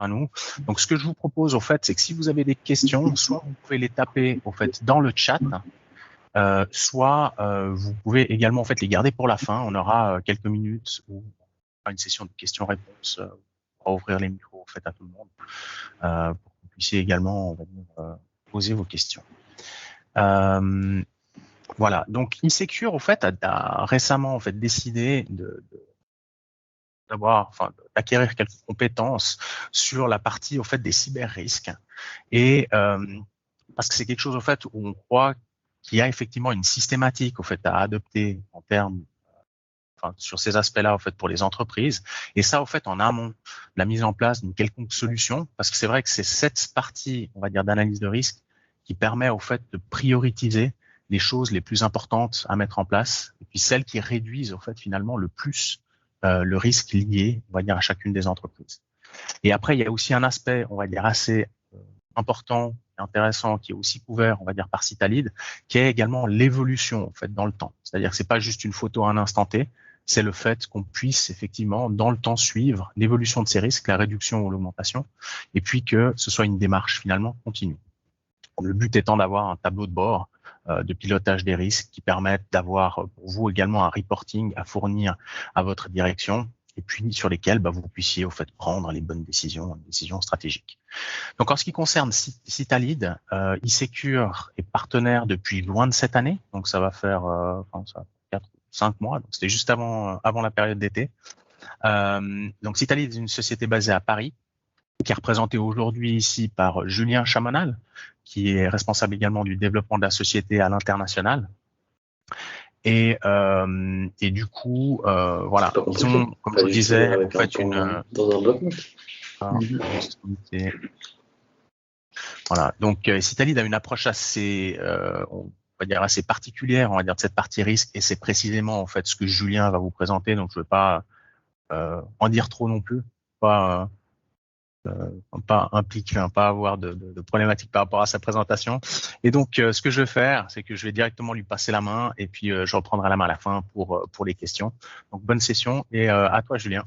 à nous. Donc, ce que je vous propose, au fait, c'est que si vous avez des questions, soit vous pouvez les taper, au fait, dans le chat, soit vous pouvez également, en fait, les garder pour la fin. On aura quelques minutes où on fera une session de questions-réponses. On va ouvrir les micros, en fait, à tout le monde, pour que vous puissiez également, on va dire, poser vos questions. Voilà. Donc, Insecure, au fait, a récemment, en fait, décidé d'acquérir quelques compétences sur la partie, au fait, des cyber-risques. Et parce que c'est quelque chose, au fait, où on croit qu'il y a effectivement une systématique, au fait, à adopter en termes, sur ces aspects-là, au fait, pour les entreprises. Et ça, au fait, en amont de la mise en place d'une quelconque solution, parce que c'est vrai que c'est cette partie, on va dire, d'analyse de risque qui permet, au fait, de prioriser les choses les plus importantes à mettre en place, et puis celles qui réduisent, au fait, finalement, le plus le risque lié, on va dire, à chacune des entreprises. Et après, il y a aussi un aspect, on va dire, assez important et intéressant, qui est aussi couvert, on va dire, par Citalid, qui est également l'évolution, en fait, dans le temps. C'est-à-dire que c'est pas juste une photo à un instant T, c'est le fait qu'on puisse effectivement, dans le temps, suivre l'évolution de ces risques, la réduction ou l'augmentation, et puis que ce soit une démarche finalement continue. Le but étant d'avoir un tableau de bord de pilotage des risques qui permettent d'avoir pour vous également un reporting à fournir à votre direction, et puis sur lesquels vous puissiez au fait prendre les bonnes décisions stratégiques. Donc en ce qui concerne Citalid, eSecure est partenaire depuis juin de cette année, donc ça va faire 4-5 mois, donc c'était juste avant la période d'été. Donc Citalid est une société basée à Paris, qui est représentée aujourd'hui ici par Julien Chamonal, qui est responsable également du développement de la société à l'international. Et du coup, voilà, ils ont, comme je vous disais, en fait dans un bloc-notes. Voilà, donc Citalid a une approche assez, on va dire assez particulière, on va dire, de cette partie risque, et c'est précisément en fait ce que Julien va vous présenter. Donc je ne veux pas en dire trop non plus, pas impliquer, pas avoir de problématiques par rapport à sa présentation. Et donc ce que je vais faire, c'est que je vais directement lui passer la main, et puis je reprendrai la main à la fin pour les questions. Donc bonne session, et à toi Julien.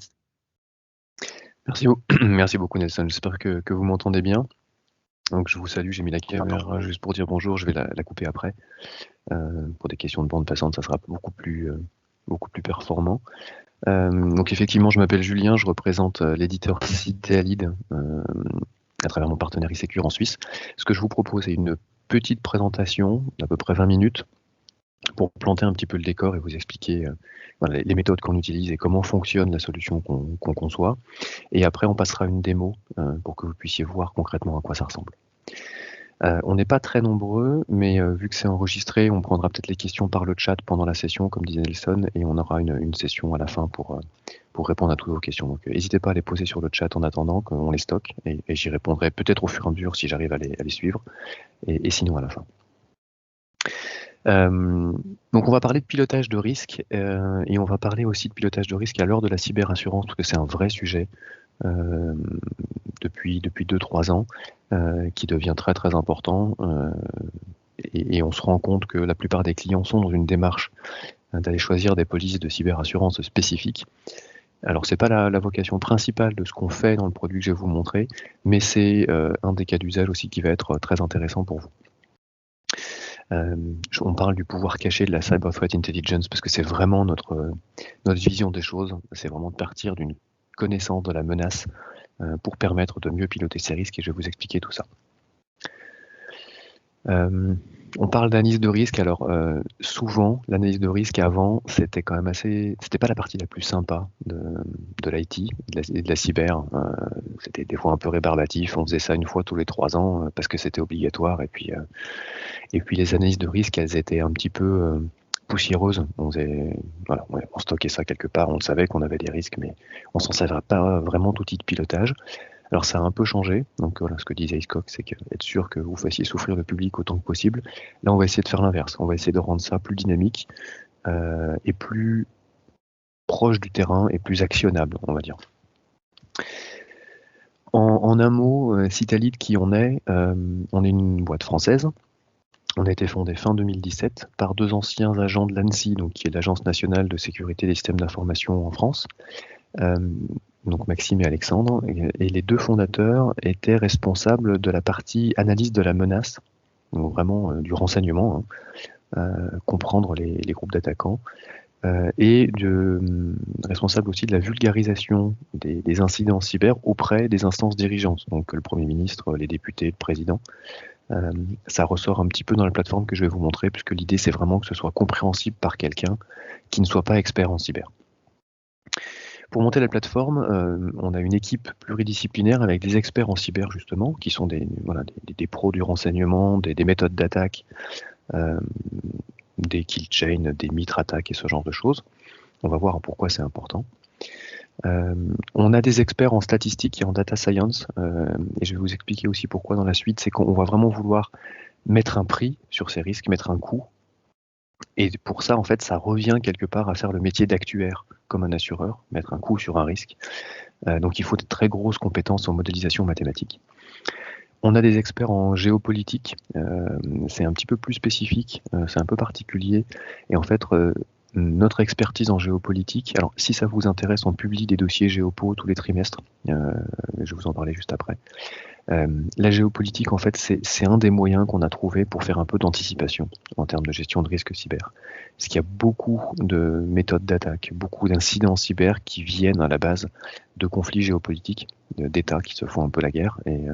Merci beaucoup Nelson. J'espère que vous m'entendez bien. Donc je vous salue, j'ai mis la caméra juste pour dire bonjour, je vais la couper après. Pour des questions de bande passante, ça sera beaucoup plus performant. Donc effectivement, je m'appelle Julien, je représente l'éditeur Citalid à travers mon partenaire eSecure en Suisse. Ce que je vous propose, c'est une petite présentation d'à peu près 20 minutes pour planter un petit peu le décor et vous expliquer les méthodes qu'on utilise et comment fonctionne la solution qu'on conçoit. Et après, on passera une démo pour que vous puissiez voir concrètement à quoi ça ressemble. On n'est pas très nombreux, mais vu que c'est enregistré, on prendra peut-être les questions par le chat pendant la session, comme disait Nelson, et on aura une session à la fin pour répondre à toutes vos questions. Donc n'hésitez pas à les poser sur le chat en attendant qu'on les stocke, et j'y répondrai peut-être au fur et à mesure si j'arrive à les suivre, et sinon à la fin. Donc on va parler de pilotage de risque, et on va parler aussi de pilotage de risque à l'heure de la cyberassurance, parce que c'est un vrai sujet depuis 2-3 ans, qui devient très très important, et on se rend compte que la plupart des clients sont dans une démarche d'aller choisir des polices de cyberassurance spécifiques. Alors c'est pas la vocation principale de ce qu'on fait dans le produit que je vais vous montrer, mais c'est un des cas d'usage aussi qui va être très intéressant pour vous. On parle du pouvoir caché de la Cyber Threat Intelligence parce que c'est vraiment notre vision des choses, c'est vraiment de partir d'une connaissance de la menace pour permettre de mieux piloter ces risques, et je vais vous expliquer tout ça. On parle d'analyse de risque, alors souvent l'analyse de risque avant c'était quand même c'était pas la partie la plus sympa de l'IT et de la cyber, c'était des fois un peu rébarbatif, on faisait ça une fois tous les 3 ans parce que c'était obligatoire, et puis les analyses de risque elles étaient un petit peu poussiéreuses, on stockait ça quelque part, on savait qu'on avait des risques mais on s'en servait pas vraiment d'outil de pilotage. Alors ça a un peu changé, donc voilà, ce que disait Hiscock, c'est être sûr que vous fassiez souffrir le public autant que possible. Là on va essayer de faire l'inverse, on va essayer de rendre ça plus dynamique et plus proche du terrain et plus actionnable, on va dire. En un mot, Citalid, qui on est une boîte française. On a été fondé fin 2017 par 2 anciens agents de l'ANSSI, donc qui est l'Agence nationale de sécurité des systèmes d'information en France. donc Maxime et Alexandre, et les deux fondateurs étaient responsables de la partie analyse de la menace, donc vraiment du renseignement, comprendre les groupes d'attaquants, et responsable aussi de la vulgarisation des incidents cyber auprès des instances dirigeantes, donc le Premier ministre, les députés, le président. Ça ressort un petit peu dans la plateforme que je vais vous montrer, puisque l'idée c'est vraiment que ce soit compréhensible par quelqu'un qui ne soit pas expert en cyber. Pour monter la plateforme, on a une équipe pluridisciplinaire avec des experts en cyber justement, qui sont des pros du renseignement, des méthodes d'attaque, des kill chains, des mitres attaques et ce genre de choses. On va voir pourquoi c'est important. On a des experts en statistiques et en data science, et je vais vous expliquer aussi pourquoi dans la suite. C'est qu'on va vraiment vouloir mettre un prix sur ces risques, mettre un coût. Et pour ça, en fait, ça revient quelque part à faire le métier d'actuaire comme un assureur, mettre un coût sur un risque. Donc il faut de très grosses compétences en modélisation mathématique. On a des experts en géopolitique, c'est un petit peu plus spécifique, c'est un peu particulier. Et en fait, notre expertise en géopolitique, alors si ça vous intéresse, on publie des dossiers géopo tous les trimestres, je vais vous en parler juste après. La géopolitique, en fait, c'est un des moyens qu'on a trouvé pour faire un peu d'anticipation en termes de gestion de risque cyber. Parce qu'il y a beaucoup de méthodes d'attaque, beaucoup d'incidents cyber qui viennent à la base de conflits géopolitiques, d'États qui se font un peu la guerre. Et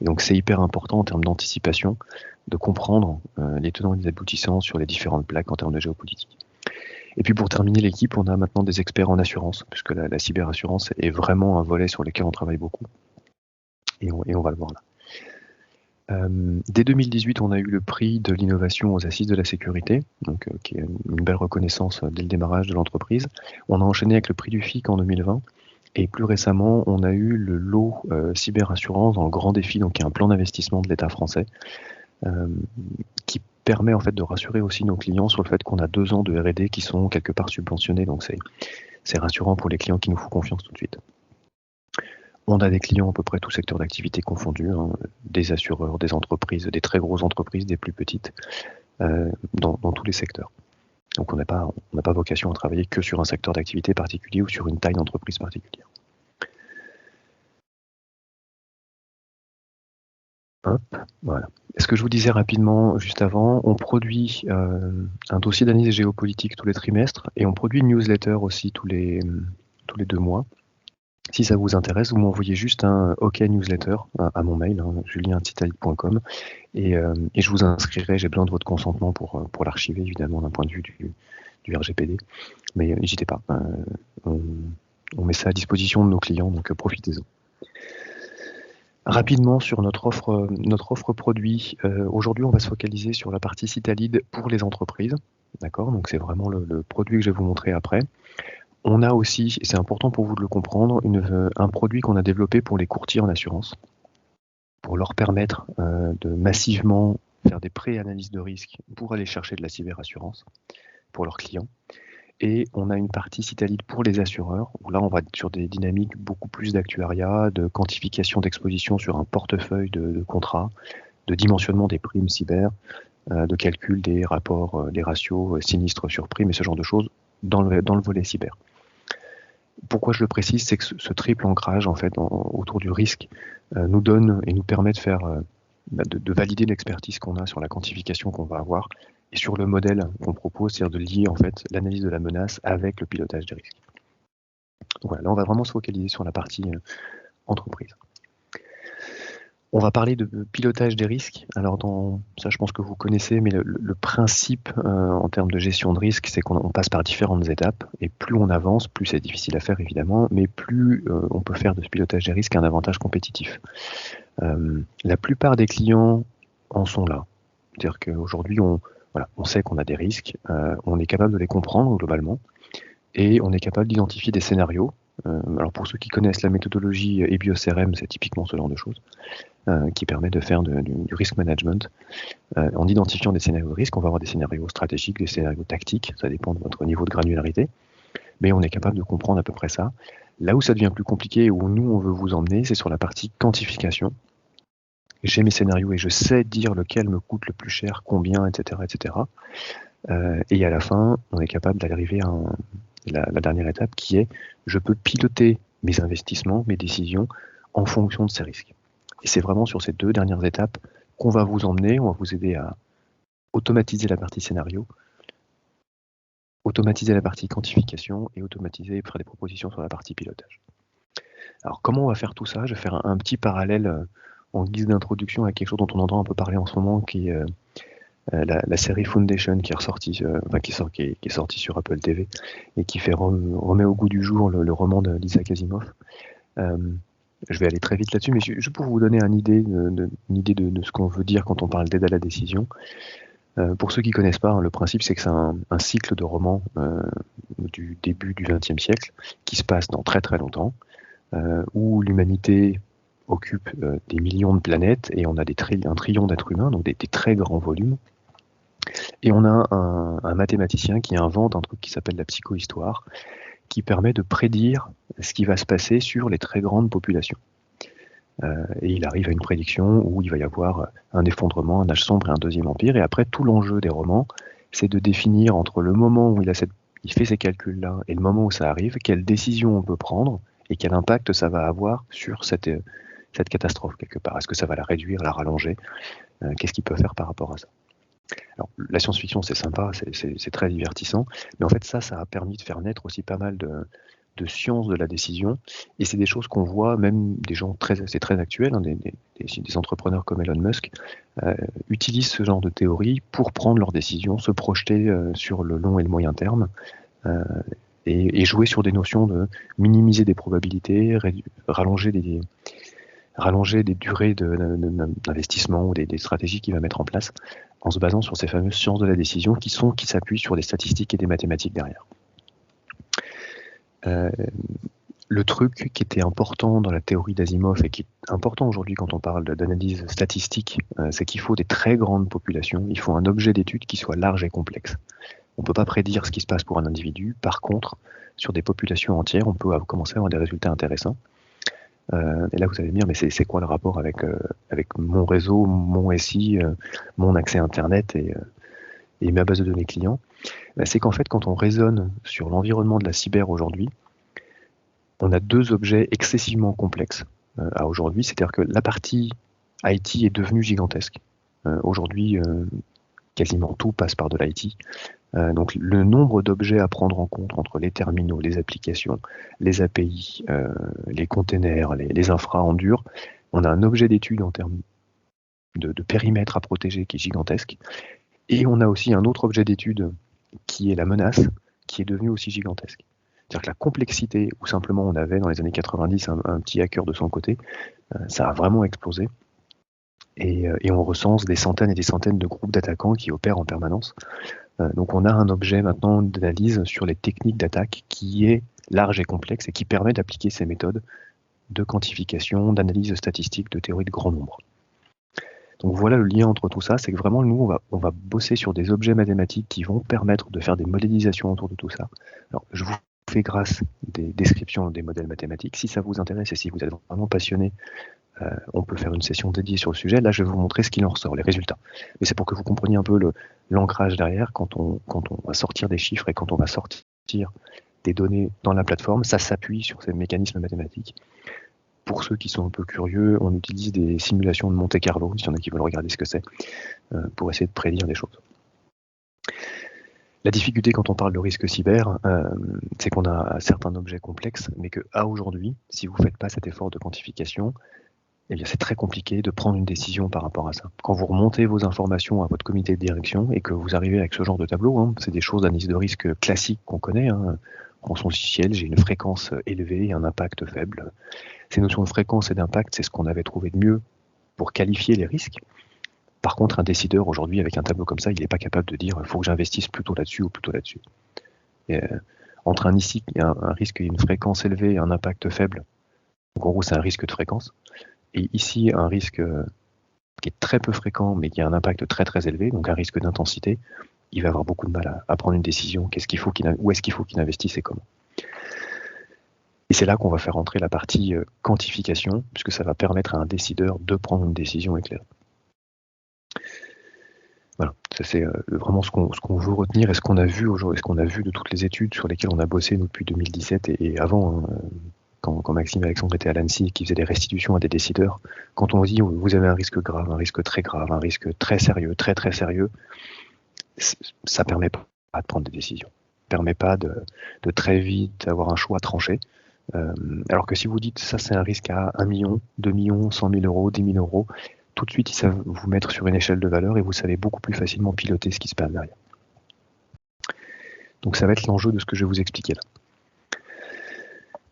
donc c'est hyper important en termes d'anticipation de comprendre les tenants et les aboutissants sur les différentes plaques en termes de géopolitique. Et puis pour terminer l'équipe, on a maintenant des experts en assurance, puisque la cyberassurance est vraiment un volet sur lequel on travaille beaucoup. Et on va le voir là. Dès 2018, on a eu le prix de l'innovation aux Assises de la sécurité, donc, qui est une belle reconnaissance dès le démarrage de l'entreprise. On a enchaîné avec le prix du FIC en 2020. Et plus récemment, on a eu le lot cyberassurance dans le grand défi, donc qui est un plan d'investissement de l'État français, qui permet en fait de rassurer aussi nos clients sur le fait qu'on a 2 ans de R&D qui sont quelque part subventionnés, donc c'est rassurant pour les clients qui nous font confiance tout de suite. On a des clients à peu près tous secteurs d'activité confondus, des assureurs, des entreprises, des très grosses entreprises, des plus petites, dans tous les secteurs. Donc on n'a pas vocation à travailler que sur un secteur d'activité particulier ou sur une taille d'entreprise particulière. Hop, voilà. Ce que je vous disais rapidement juste avant, on produit un dossier d'analyse géopolitique tous les trimestres et on produit une newsletter aussi tous les 2 mois. Si ça vous intéresse, vous m'envoyez juste un OK newsletter à mon mail, julien@citalit.com, et je vous inscrirai. J'ai besoin de votre consentement pour l'archiver, évidemment, d'un point de vue du RGPD. Mais n'hésitez pas, on met ça à disposition de nos clients, donc profitez-en. Rapidement sur notre offre produit, aujourd'hui on va se focaliser sur la partie Citalid pour les entreprises. D'accord, donc c'est vraiment le produit que je vais vous montrer après. On a aussi, et c'est important pour vous de le comprendre, un produit qu'on a développé pour les courtiers en assurance, pour leur permettre de massivement faire des pré-analyses de risque pour aller chercher de la cyberassurance pour leurs clients. Et on a une partie Citalid pour les assureurs, où là on va être sur des dynamiques beaucoup plus d'actuariat, de quantification d'exposition sur un portefeuille de contrats, de dimensionnement des primes cyber, de calcul des rapports, des ratios sinistres sur primes et ce genre de choses dans le volet cyber. Pourquoi je le précise, c'est que ce triple ancrage en fait autour du risque nous donne et nous permet de faire de valider l'expertise qu'on a sur la quantification qu'on va avoir et sur le modèle qu'on propose, c'est-à-dire de lier en fait l'analyse de la menace avec le pilotage des risques. Donc voilà, là on va vraiment se focaliser sur la partie entreprise. On va parler de pilotage des risques. Alors ça je pense que vous connaissez, mais le principe en termes de gestion de risque, c'est qu'on passe par différentes étapes, et plus on avance, plus c'est difficile à faire évidemment, mais plus on peut faire de ce pilotage des risques un avantage compétitif. La plupart des clients en sont là. C'est-à-dire qu'aujourd'hui, on sait qu'on a des risques, on est capable de les comprendre globalement, et on est capable d'identifier des scénarios. Alors pour ceux qui connaissent la méthodologie EBIOS-CRM, c'est typiquement ce genre de choses, qui permet de faire du risk management. En identifiant des scénarios de risque, on va avoir des scénarios stratégiques, des scénarios tactiques, ça dépend de votre niveau de granularité, mais on est capable de comprendre à peu près ça. Là où ça devient plus compliqué, où nous on veut vous emmener, c'est sur la partie quantification. J'ai mes scénarios et je sais dire lequel me coûte le plus cher, combien, etc. etc. Et à la fin, on est capable d'arriver à la dernière étape qui est je peux piloter mes investissements, mes décisions en fonction de ces risques. Et c'est vraiment sur ces 2 dernières étapes qu'on va vous emmener, on va vous aider à automatiser la partie scénario, automatiser la partie quantification et automatiser et faire des propositions sur la partie pilotage. Alors comment on va faire tout ça? Je vais faire un petit parallèle en guise d'introduction à quelque chose dont on entend un peu parler en ce moment, qui est la série Foundation qui est ressortie, qui est sortie sur Apple TV et qui remet au goût du jour le roman d'Isaac Asimov. Je vais aller très vite là-dessus, mais juste pour vous donner une idée de ce qu'on veut dire quand on parle d'aide à la décision. Pour ceux qui ne connaissent pas, le principe c'est que c'est un cycle de romans du début du XXe siècle qui se passe dans très très longtemps, où l'humanité occupe des millions de planètes et on a un trillion d'êtres humains, donc des très grands volumes. Et on a un mathématicien qui invente un truc qui s'appelle la psychohistoire, qui permet de prédire ce qui va se passer sur les très grandes populations. Et il arrive à une prédiction où il va y avoir un effondrement, un âge sombre et un deuxième empire. Et après, tout l'enjeu des romans, c'est de définir entre le moment où il fait ces calculs-là et le moment où ça arrive, quelle décision on peut prendre et quel impact ça va avoir sur cette catastrophe quelque part. Est-ce que ça va la réduire, la rallonger? Qu'est-ce qu'il peut faire par rapport à ça? Alors, la science-fiction, c'est sympa, c'est très divertissant, mais en fait, ça a permis de faire naître aussi pas mal de sciences de la décision, et c'est des choses qu'on voit, même des gens c'est très actuel, hein, des entrepreneurs comme Elon Musk utilisent ce genre de théorie pour prendre leurs décisions, se projeter sur le long et le moyen terme, et jouer sur des notions de minimiser des probabilités, rallonger des durées d'investissement ou des stratégies qu'il va mettre en place en se basant sur ces fameuses sciences de la décision qui s'appuient sur des statistiques et des mathématiques derrière. Le truc qui était important dans la théorie d'Asimov et qui est important aujourd'hui quand on parle d'analyse statistique, c'est qu'il faut des très grandes populations, il faut un objet d'étude qui soit large et complexe. On ne peut pas prédire ce qui se passe pour un individu, par contre, sur des populations entières, on peut commencer à avoir des résultats intéressants. Et là, vous allez me dire, mais c'est quoi le rapport avec mon réseau, mon SI, mon accès Internet et ma base de données clients? C'est qu'en fait, quand on raisonne sur l'environnement de la cyber aujourd'hui, on a 2 objets excessivement complexes à aujourd'hui. C'est-à-dire que la partie IT est devenue gigantesque. Aujourd'hui, quasiment tout passe par de l'IT. Donc le nombre d'objets à prendre en compte entre les terminaux, les applications, les API, les containers, les infras en dur, on a un objet d'étude en termes de périmètre à protéger qui est gigantesque. Et on a aussi un autre objet d'étude qui est la menace, qui est devenu aussi gigantesque. C'est-à-dire que la complexité, où simplement on avait dans les années 90 un petit hacker de son côté, ça a vraiment explosé. Et on recense des centaines et des centaines de groupes d'attaquants qui opèrent en permanence. Donc on a un objet maintenant d'analyse sur les techniques d'attaque qui est large et complexe et qui permet d'appliquer ces méthodes de quantification, d'analyse statistique, de théorie de grand nombre. Donc voilà le lien entre tout ça, c'est que vraiment nous on va bosser sur des objets mathématiques qui vont permettre de faire des modélisations autour de tout ça. Alors je vous fais grâce des descriptions des modèles mathématiques. Si ça vous intéresse et si vous êtes vraiment passionné, on peut faire une session dédiée sur le sujet. Là, je vais vous montrer ce qu'il en ressort, les résultats. Mais c'est pour que vous compreniez un peu l'ancrage derrière quand on va sortir des chiffres et quand on va sortir des données dans la plateforme, ça s'appuie sur ces mécanismes mathématiques. Pour ceux qui sont un peu curieux, on utilise des simulations de Monte-Carlo, s'il y en a qui veulent regarder ce que c'est, pour essayer de prédire des choses. La difficulté quand on parle de risque cyber, c'est qu'on a certains objets complexes, mais qu'à aujourd'hui, si vous ne faites pas cet effort de quantification, eh bien, c'est très compliqué de prendre une décision par rapport à ça. Quand vous remontez vos informations à votre comité de direction et que vous arrivez avec ce genre de tableau, c'est des choses d'analyse de risque classiques qu'on connaît. En son logiciel, j'ai une fréquence élevée et un impact faible. Ces notions de fréquence et d'impact, c'est ce qu'on avait trouvé de mieux pour qualifier les risques. Par contre, un décideur aujourd'hui, avec un tableau comme ça, il n'est pas capable de dire il faut que j'investisse plutôt là-dessus ou plutôt là-dessus. Entre un risque et une fréquence élevée et un impact faible, donc en gros c'est un risque de fréquence, et ici un risque qui est très peu fréquent mais qui a un impact très très élevé, donc un risque d'intensité, il va avoir beaucoup de mal à prendre une décision, où est-ce qu'il faut qu'il investisse et comment. Et c'est là qu'on va faire entrer la partie quantification, puisque ça va permettre à un décideur de prendre une décision éclairée. Voilà, ça c'est vraiment ce qu'on veut retenir et ce qu'on a vu aujourd'hui, ce qu'on a vu de toutes les études sur lesquelles on a bossé nous, depuis 2017 et avant, quand Maxime et Alexandre étaient à l'Annecy et qu'ils faisaient des restitutions à des décideurs, quand on dit vous avez un risque grave, un risque très grave, un risque très sérieux, très très sérieux, ça permet pas de prendre des décisions. Ça permet pas de très vite avoir un choix tranché. Alors que si vous dites ça c'est un risque à 1 million, 2 millions, 100 000 euros, 10 000 euros, tout de suite ils savent vous mettre sur une échelle de valeur et vous savez beaucoup plus facilement piloter ce qui se passe derrière. Donc ça va être l'enjeu de ce que je vais vous expliquer là.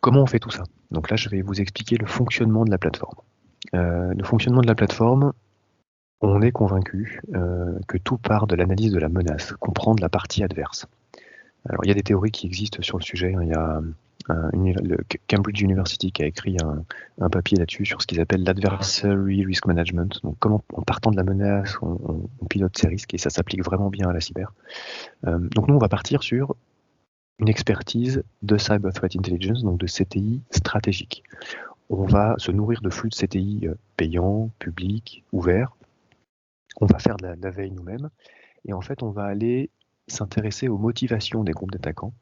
Comment on fait tout ça? Donc là, je vais vous expliquer le fonctionnement de la plateforme. Le fonctionnement de la plateforme, on est convaincu que tout part de l'analyse de la menace, comprendre la partie adverse. Alors il y a des théories qui existent sur le sujet. Il y a le Cambridge University qui a écrit un papier là-dessus sur ce qu'ils appellent l'adversary risk management. Donc comment, en partant de la menace, on pilote ces risques et ça s'applique vraiment bien à la cyber. Donc nous, on va partir sur une expertise de Cyber Threat Intelligence, donc de CTI stratégique. On va se nourrir de flux de CTI payants, publics, ouverts. On va faire de la veille nous-mêmes. Et en fait, on va aller s'intéresser aux motivations des groupes d'attaquants,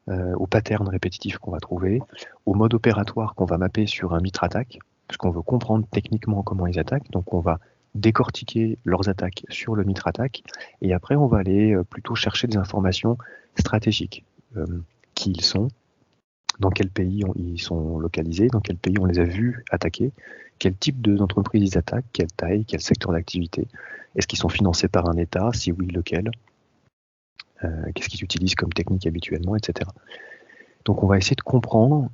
aux patterns répétitifs qu'on va trouver, au mode opératoire qu'on va mapper sur un mitre-attaque, parce qu'on veut comprendre techniquement comment ils attaquent. Donc on va décortiquer leurs attaques sur le mitre-attaque. Et après, on va aller plutôt chercher des informations stratégiques. Qui ils sont, dans quel pays ils sont localisés, dans quel pays on les a vus attaquer, quel type d'entreprise ils attaquent, quelle taille, quel secteur d'activité, est-ce qu'ils sont financés par un État, si oui, lequel, qu'est-ce qu'ils utilisent comme technique habituellement, etc. Donc on va essayer de comprendre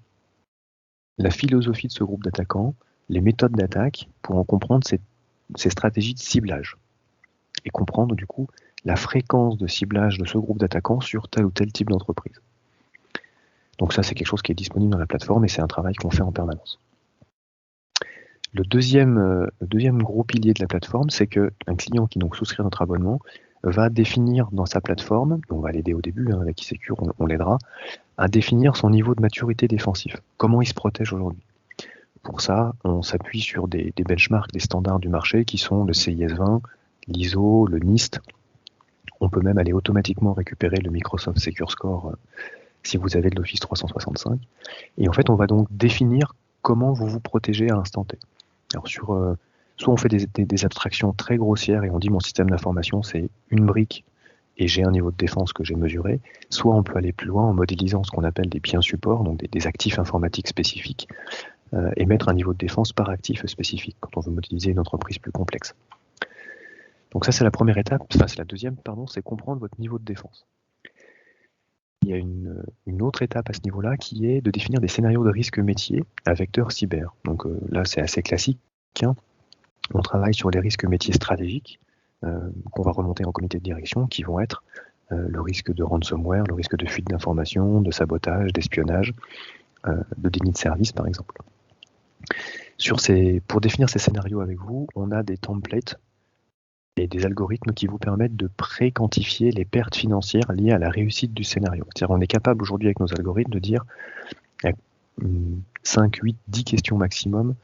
la philosophie de ce groupe d'attaquants, les méthodes d'attaque, pour en comprendre ces stratégies de ciblage, et comprendre du coup la fréquence de ciblage de ce groupe d'attaquants sur tel ou tel type d'entreprise. Donc ça, c'est quelque chose qui est disponible dans la plateforme et c'est un travail qu'on fait en permanence. Le deuxième gros pilier de la plateforme, c'est qu'un client qui donc souscrit à notre abonnement va définir dans sa plateforme, on va l'aider au début, avec eSecure, on l'aidera, à définir son niveau de maturité défensif. Comment il se protège aujourd'hui. Pour ça, on s'appuie sur des benchmarks, des standards du marché qui sont le CIS20, l'ISO, le NIST. On peut même aller automatiquement récupérer le Microsoft Secure Score si vous avez de l'Office 365. Et en fait, on va donc définir comment vous vous protégez à l'instant T. Alors soit on fait des abstractions très grossières et on dit mon système d'information c'est une brique et j'ai un niveau de défense que j'ai mesuré, soit on peut aller plus loin en modélisant ce qu'on appelle des biens supports, donc des actifs informatiques spécifiques, et mettre un niveau de défense par actif spécifique quand on veut modéliser une entreprise plus complexe. Donc ça c'est la première étape, enfin c'est la deuxième, pardon, c'est comprendre votre niveau de défense. Il y a une autre étape à ce niveau-là qui est de définir des scénarios de risque métier à vecteur cyber. Donc là c'est assez classique, on travaille sur les risques métiers stratégiques qu'on va remonter en comité de direction qui vont être le risque de ransomware, le risque de fuite d'informations, de sabotage, d'espionnage, de déni de service par exemple. Pour définir ces scénarios avec vous, on a des templates et des algorithmes qui vous permettent de pré-quantifier les pertes financières liées à la réussite du scénario. C'est-à-dire on est capable aujourd'hui avec nos algorithmes de dire 5, 8, 10 questions maximum,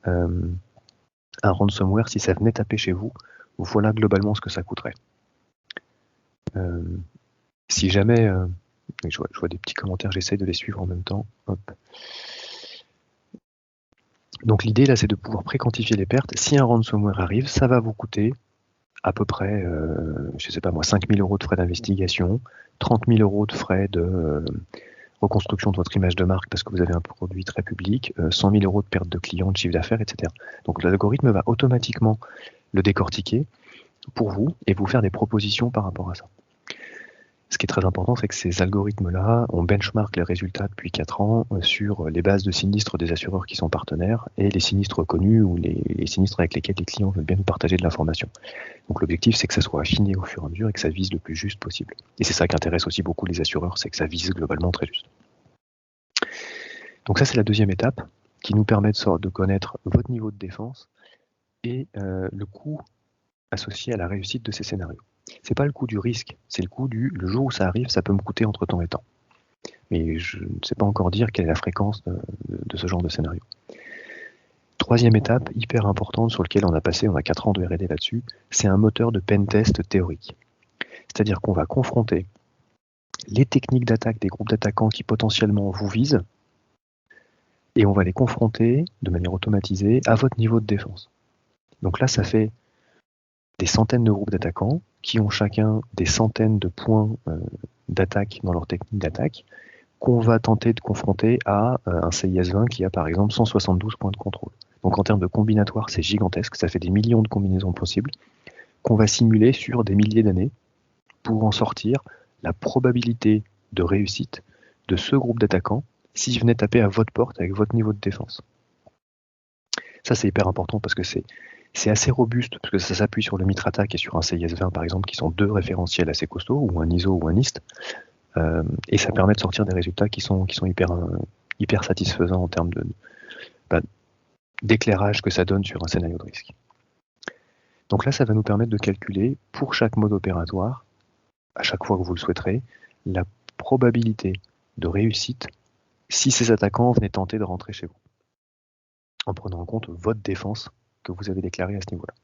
un ransomware, si ça venait taper chez vous, voilà globalement ce que ça coûterait. Si jamais, je vois des petits commentaires, j'essaye de les suivre en même temps. Hop. Donc l'idée là, c'est de pouvoir pré-quantifier les pertes. Si un ransomware arrive, ça va vous coûter à peu près, je sais pas moi, 5 000 € de frais d'investigation, 30 000 € de frais de reconstruction de votre image de marque parce que vous avez un produit très public, 100 000 € de perte de clients, de chiffre d'affaires, etc. Donc l'algorithme va automatiquement le décortiquer pour vous et vous faire des propositions par rapport à ça. Ce qui est très important, c'est que ces algorithmes-là, on benchmark les résultats depuis 4 ans sur les bases de sinistres des assureurs qui sont partenaires et les sinistres connus ou les sinistres avec lesquels les clients veulent bien nous partager de l'information. Donc l'objectif, c'est que ça soit affiné au fur et à mesure et que ça vise le plus juste possible. Et c'est ça qui intéresse aussi beaucoup les assureurs, c'est que ça vise globalement très juste. Donc ça, c'est la deuxième étape qui nous permet de connaître votre niveau de défense et le coût associé à la réussite de ces scénarios. C'est pas le coût du risque, c'est le coût le jour où ça arrive, ça peut me coûter entre temps et temps. Mais je ne sais pas encore dire quelle est la fréquence de ce genre de scénario. Troisième étape, hyper importante, sur laquelle on a 4 ans de R&D là-dessus, c'est un moteur de pentest théorique. C'est-à-dire qu'on va confronter les techniques d'attaque des groupes d'attaquants qui potentiellement vous visent et on va les confronter de manière automatisée à votre niveau de défense. Donc là, ça fait des centaines de groupes d'attaquants qui ont chacun des centaines de points d'attaque dans leur technique d'attaque, qu'on va tenter de confronter à un CIS-20 qui a par exemple 172 points de contrôle. Donc en termes de combinatoire, c'est gigantesque, ça fait des millions de combinaisons possibles qu'on va simuler sur des milliers d'années pour en sortir la probabilité de réussite de ce groupe d'attaquants si je venais taper à votre porte avec votre niveau de défense. Ça, c'est hyper important parce que c'est assez robuste, parce que ça s'appuie sur le Mitra-Attack et sur un CIS-20 par exemple, qui sont deux référentiels assez costauds, ou un ISO ou un NIST, et ça permet de sortir des résultats qui sont hyper satisfaisants en termes d'éclairage que ça donne sur un scénario de risque. Donc là, ça va nous permettre de calculer pour chaque mode opératoire, à chaque fois que vous le souhaiterez, la probabilité de réussite si ces attaquants venaient tenter de rentrer chez vous, en prenant en compte votre défense que vous avez déclarée à ce niveau-là.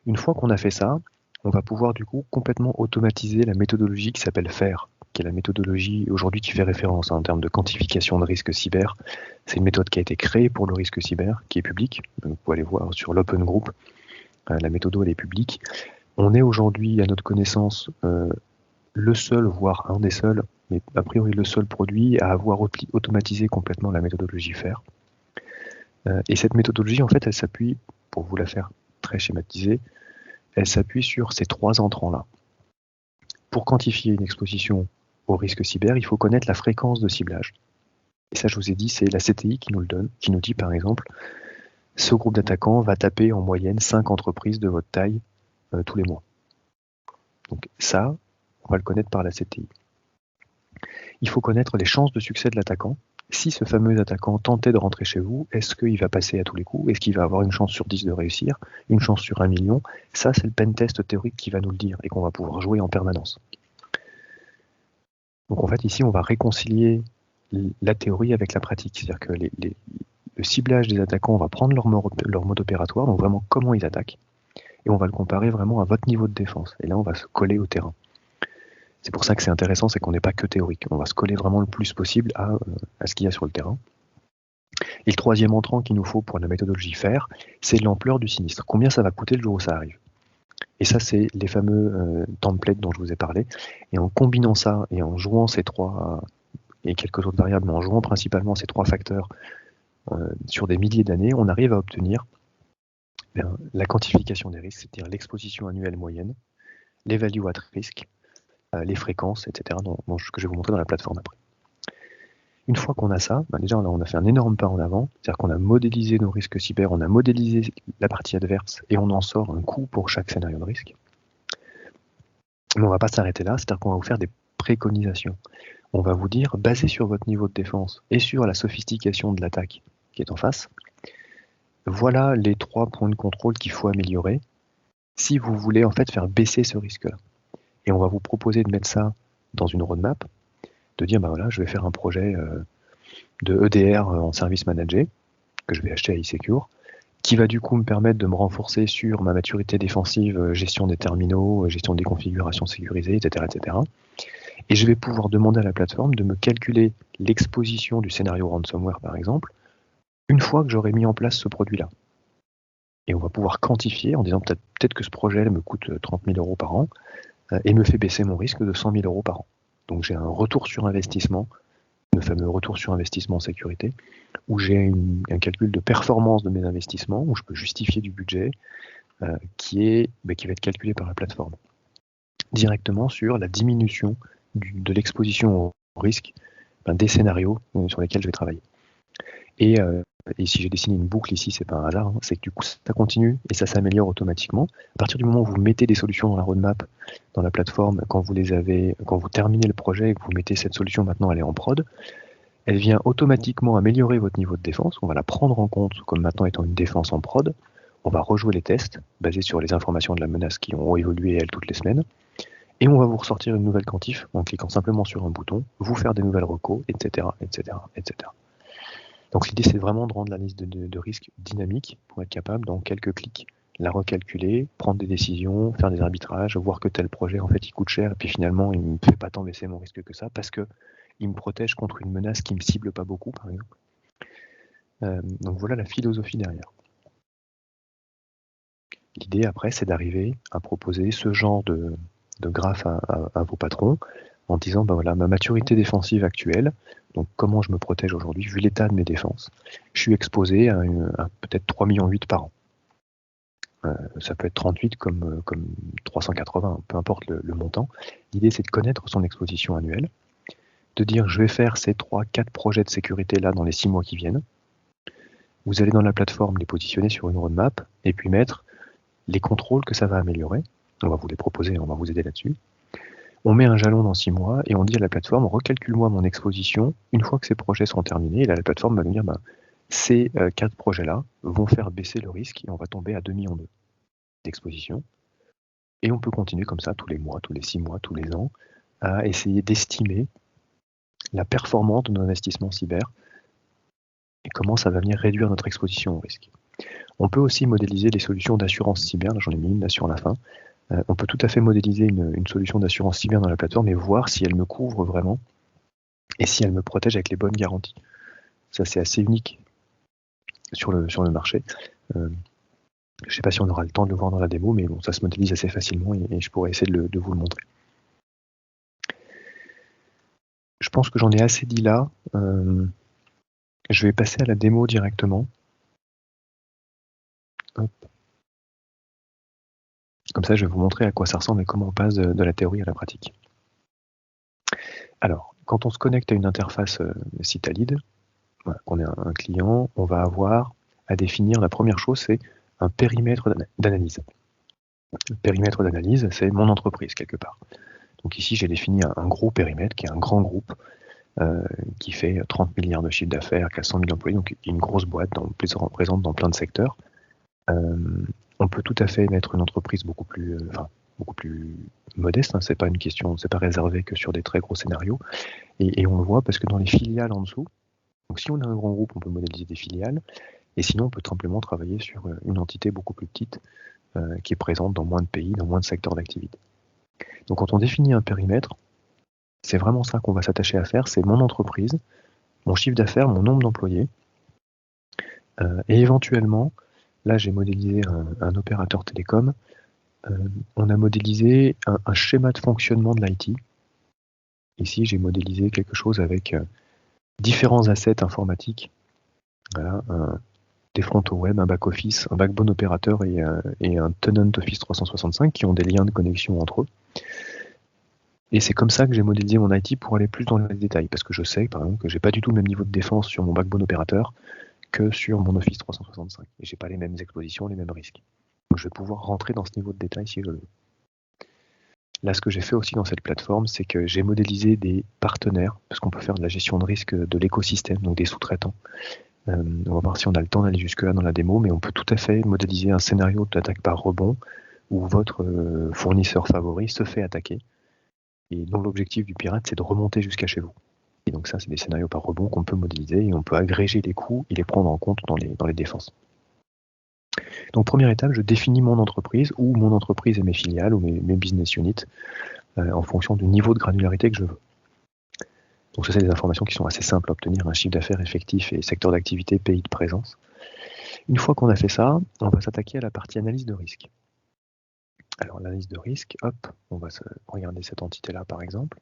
Une fois qu'on a fait ça, on va pouvoir du coup complètement automatiser la méthodologie qui s'appelle FAIR, qui est la méthodologie aujourd'hui qui fait référence en termes de quantification de risque cyber. C'est une méthode qui a été créée pour le risque cyber, qui est publique. Vous pouvez aller voir sur l'Open Group. La méthode, elle est publique. On est aujourd'hui, à notre connaissance, le seul, voire un des seuls, mais a priori le seul produit à avoir automatisé complètement la méthodologie FAIR. Et cette méthodologie, en fait, elle s'appuie, pour vous la faire très schématisée, elle s'appuie sur ces trois entrants-là. Pour quantifier une exposition au risque cyber, il faut connaître la fréquence de ciblage. Et ça, je vous ai dit, c'est la CTI qui nous le donne, qui nous dit par exemple, ce groupe d'attaquants va taper en moyenne 5 entreprises de votre taille tous les mois. Donc ça, on va le connaître par la CTI. Il faut connaître les chances de succès de l'attaquant. Si ce fameux attaquant tentait de rentrer chez vous, est-ce qu'il va passer à tous les coups? Est-ce qu'il va avoir une chance sur 10 de réussir? Une chance sur 1 million? Ça, c'est le pentest théorique qui va nous le dire et qu'on va pouvoir jouer en permanence. Donc en fait, ici, on va réconcilier la théorie avec la pratique. C'est-à-dire que le ciblage des attaquants, on va prendre leur mode opératoire, donc vraiment comment ils attaquent, et on va le comparer vraiment à votre niveau de défense. Et là, on va se coller au terrain. C'est pour ça que c'est intéressant, c'est qu'on n'est pas que théorique. On va se coller vraiment le plus possible à ce qu'il y a sur le terrain. Et le troisième entrant qu'il nous faut pour la méthodologie FAIR, c'est l'ampleur du sinistre. Combien ça va coûter le jour où ça arrive? Et ça, c'est les fameux templates dont je vous ai parlé. Et en combinant ça et en jouant ces trois, et quelques autres variables, mais en jouant principalement ces trois facteurs sur des milliers d'années, on arrive à obtenir la quantification des risques, c'est-à-dire l'exposition annuelle moyenne, les values at risk, les fréquences, etc., que je vais vous montrer dans la plateforme après. Une fois qu'on a ça, déjà on a fait un énorme pas en avant, c'est-à-dire qu'on a modélisé nos risques cyber, on a modélisé la partie adverse et on en sort un coût pour chaque scénario de risque. Mais on ne va pas s'arrêter là, c'est-à-dire qu'on va vous faire des préconisations. On va vous dire, basé sur votre niveau de défense et sur la sophistication de l'attaque qui est en face, voilà les 3 points de contrôle qu'il faut améliorer si vous voulez en fait faire baisser ce risque-là. Et on va vous proposer de mettre ça dans une roadmap, de dire, voilà, je vais faire un projet de EDR en service managé, que je vais acheter à eSecure, qui va du coup me permettre de me renforcer sur ma maturité défensive, gestion des terminaux, gestion des configurations sécurisées, etc., etc. Et je vais pouvoir demander à la plateforme de me calculer l'exposition du scénario ransomware, par exemple, une fois que j'aurai mis en place ce produit-là. Et on va pouvoir quantifier en disant peut-être que ce projet me coûte 30 000 € par an et me fait baisser mon risque de 100 000 € par an. Donc j'ai un retour sur investissement, le fameux retour sur investissement en sécurité, où j'ai un calcul de performance de mes investissements, où je peux justifier du budget qui va être calculé par la plateforme directement sur la diminution de l'exposition au risque des scénarios sur lesquels je vais travailler. Et si j'ai dessiné une boucle ici, c'est pas un hasard, c'est que du coup ça continue et ça s'améliore automatiquement. À partir du moment où vous mettez des solutions dans la roadmap, dans la plateforme, quand vous terminez le projet et que vous mettez cette solution maintenant, elle est en prod, elle vient automatiquement améliorer votre niveau de défense. On va la prendre en compte comme maintenant étant une défense en prod. On va rejouer les tests basés sur les informations de la menace qui ont évolué elles toutes les semaines. Et on va vous ressortir une nouvelle quantif en cliquant simplement sur un bouton, vous faire des nouvelles recos, etc., etc., etc. Donc l'idée, c'est vraiment de rendre la liste de risques dynamique pour être capable, dans quelques clics, la recalculer, prendre des décisions, faire des arbitrages, voir que tel projet, en fait, il coûte cher, et puis finalement, il ne me fait pas tant baisser mon risque que ça, parce qu'il me protège contre une menace qui ne me cible pas beaucoup, par exemple. Donc voilà la philosophie derrière. L'idée après, c'est d'arriver à proposer ce genre de graphe à vos patrons en disant, ben voilà, ma maturité défensive actuelle, donc comment je me protège aujourd'hui, vu l'état de mes défenses, je suis exposé à peut-être 3,8 millions par an. Ça peut être 38 comme 380, peu importe le montant. L'idée, c'est de connaître son exposition annuelle, de dire, je vais faire ces 3-4 projets de sécurité là dans les 6 mois qui viennent. Vous allez dans la plateforme les positionner sur une roadmap et puis mettre les contrôles que ça va améliorer. On va vous les proposer, on va vous aider là-dessus. On met un jalon dans 6 mois et on dit à la plateforme, recalcule-moi mon exposition une fois que ces projets seront terminés. Et là, la plateforme va nous dire, ces 4 projets-là vont faire baisser le risque et on va tomber à 2,2 millions d'exposition. Et on peut continuer comme ça tous les mois, tous les 6 mois, tous les ans, à essayer d'estimer la performance de nos investissements cyber et comment ça va venir réduire notre exposition au risque. On peut aussi modéliser les solutions d'assurance cyber, là j'en ai mis une là sur la fin. On peut tout à fait modéliser une solution d'assurance cyber dans la plateforme et voir si elle me couvre vraiment et si elle me protège avec les bonnes garanties. Ça c'est assez unique sur le marché. Je ne sais pas si on aura le temps de le voir dans la démo, mais bon, ça se modélise assez facilement et je pourrais essayer de vous le montrer. Je pense que j'en ai assez dit là. Je vais passer à la démo directement. Hop. Comme ça, je vais vous montrer à quoi ça ressemble et comment on passe de la théorie à la pratique. Alors, quand on se connecte à une interface Citalid, voilà, qu'on est un client, on va avoir à définir, la première chose, c'est un périmètre d'analyse. Le périmètre d'analyse, c'est mon entreprise, quelque part. Donc ici, j'ai défini un gros périmètre, qui est un grand groupe, qui fait 30 milliards de chiffre d'affaires, 400 000 employés, donc une grosse boîte présente dans plein de secteurs. On peut tout à fait mettre une entreprise beaucoup plus modeste, hein, c'est pas une question, c'est pas réservé que sur des très gros scénarios, et on le voit parce que dans les filiales en dessous, donc si on a un grand groupe, on peut modéliser des filiales, et sinon on peut simplement travailler sur une entité beaucoup plus petite qui est présente dans moins de pays, dans moins de secteurs d'activité. Donc quand on définit un périmètre, c'est vraiment ça qu'on va s'attacher à faire, c'est mon entreprise, mon chiffre d'affaires, mon nombre d'employés, et éventuellement, là j'ai modélisé un opérateur télécom, on a modélisé un schéma de fonctionnement de l'IT. Ici j'ai modélisé quelque chose avec différents assets informatiques, voilà, des frontaux web, un back-office, un backbone opérateur et un tenant Office 365 qui ont des liens de connexion entre eux. Et c'est comme ça que j'ai modélisé mon IT pour aller plus dans les détails, parce que je sais, par exemple, que j'ai pas du tout le même niveau de défense sur mon backbone opérateur que sur mon Office 365. Et j'ai pas les mêmes expositions, les mêmes risques. Donc je vais pouvoir rentrer dans ce niveau de détail si je le veux. Là, ce que j'ai fait aussi dans cette plateforme, c'est que j'ai modélisé des partenaires, parce qu'on peut faire de la gestion de risque de l'écosystème, donc des sous-traitants. On va voir si on a le temps d'aller jusque-là dans la démo, mais on peut tout à fait modéliser un scénario d'attaque par rebond où votre fournisseur favori se fait attaquer. Et donc l'objectif du pirate, c'est de remonter jusqu'à chez vous. Et donc ça, c'est des scénarios par rebond qu'on peut modéliser et on peut agréger les coûts et les prendre en compte dans les défenses. Donc première étape, je définis mon entreprise ou mon entreprise et mes filiales ou mes business units en fonction du niveau de granularité que je veux. Donc ça, c'est des informations qui sont assez simples à obtenir, un chiffre d'affaires effectif et secteur d'activité, pays de présence. Une fois qu'on a fait ça, on va s'attaquer à la partie analyse de risque. Alors l'analyse de risque, hop, on va regarder cette entité-là par exemple.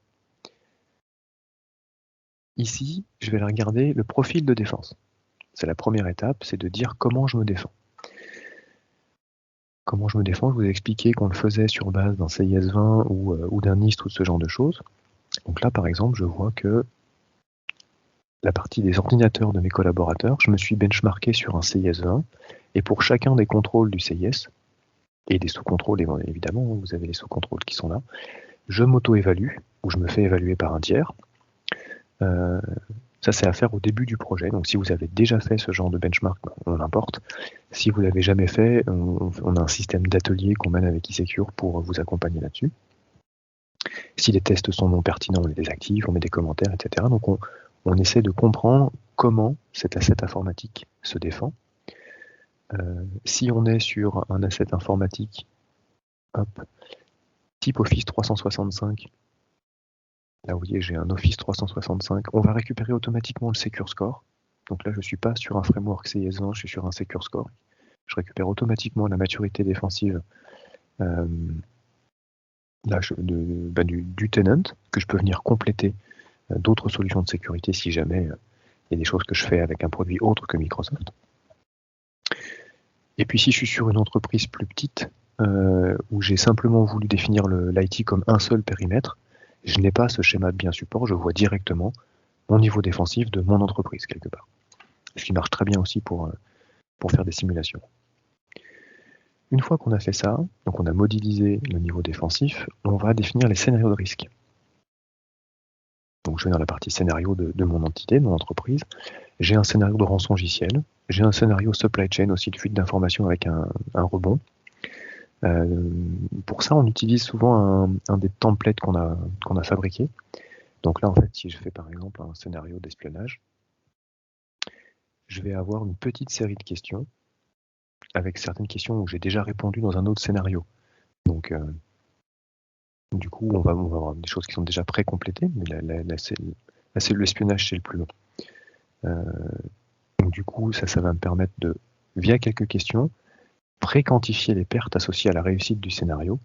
Ici, je vais regarder le profil de défense. C'est la première étape, c'est de dire comment je me défends. Comment je me défends, je vous ai expliqué qu'on le faisait sur base d'un CIS-20 ou d'un NIST ou ce genre de choses. Donc là, par exemple, je vois que la partie des ordinateurs de mes collaborateurs, je me suis benchmarké sur un CIS-20, et pour chacun des contrôles du CIS, et des sous-contrôles évidemment, vous avez les sous-contrôles qui sont là, je m'auto-évalue, ou je me fais évaluer par un tiers. Ça, c'est à faire au début du projet. Donc, si vous avez déjà fait ce genre de benchmark, on l'importe. Si vous ne l'avez jamais fait, on a un système d'atelier qu'on mène avec eSecure pour vous accompagner là-dessus. Si les tests sont non pertinents, on les désactive, on met des commentaires, etc. Donc, on essaie de comprendre comment cet asset informatique se défend. Si on est sur un asset informatique, hop, type Office 365, là vous voyez j'ai un Office 365, on va récupérer automatiquement le Secure Score, Donc là, je ne suis pas sur un framework CIS20, je suis sur un Secure Score. Je récupère automatiquement la maturité défensive du tenant, que je peux venir compléter d'autres solutions de sécurité si jamais il y a des choses que je fais avec un produit autre que Microsoft. Et puis si je suis sur une entreprise plus petite, où j'ai simplement voulu définir l'IT comme un seul périmètre, je n'ai pas ce schéma de bien support, je vois directement mon niveau défensif de mon entreprise quelque part. Ce qui marche très bien aussi pour faire des simulations. Une fois qu'on a fait ça, donc on a modélisé le niveau défensif, on va définir les scénarios de risque. Donc je vais dans la partie scénario de mon entité, de mon entreprise. J'ai un scénario de rançongiciel, j'ai un scénario supply chain aussi de fuite d'informations avec un rebond. Pour ça, on utilise souvent un des templates qu'on a fabriqué. Donc là, en fait, si je fais par exemple un scénario d'espionnage, je vais avoir une petite série de questions avec certaines questions où j'ai déjà répondu dans un autre scénario. Donc, du coup, on va avoir des choses qui sont déjà pré-complétées, mais là, c'est l'espionnage, c'est le plus long. Donc, du coup, ça va me permettre de, via quelques questions, pré-quantifier les pertes associées à la réussite du scénario.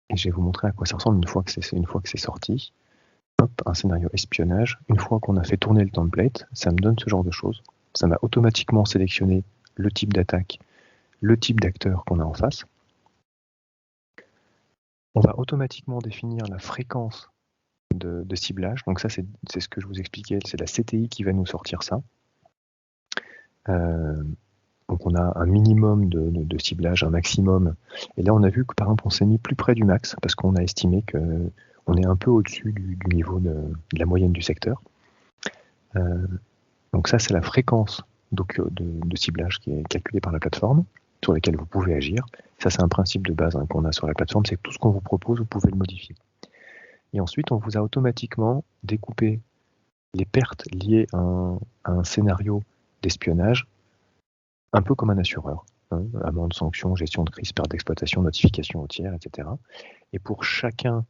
Et je vais vous montrer à quoi ça ressemble une fois que c'est sorti. Hop, un scénario espionnage. Une fois qu'on a fait tourner le template, ça me donne ce genre de choses. Ça m'a automatiquement sélectionné le type d'attaque, le type d'acteur qu'on a en face. On va automatiquement définir la fréquence de ciblage. Donc ça, c'est ce que je vous expliquais, c'est la CTI qui va nous sortir ça. Donc on a un minimum de ciblage, un maximum. Et là, on a vu que par exemple, on s'est mis plus près du max parce qu'on a estimé qu'on est un peu au-dessus du niveau de la moyenne du secteur. Donc ça, c'est la fréquence de ciblage qui est calculée par la plateforme, sur laquelle vous pouvez agir. Ça, c'est un principe de base qu'on a sur la plateforme, c'est que tout ce qu'on vous propose, vous pouvez le modifier. Et ensuite, on vous a automatiquement découpé les pertes liées à un scénario d'espionnage, un peu comme un assureur. Amende, sanction, gestion de crise, perte d'exploitation, notification au tiers, etc. Et pour chacun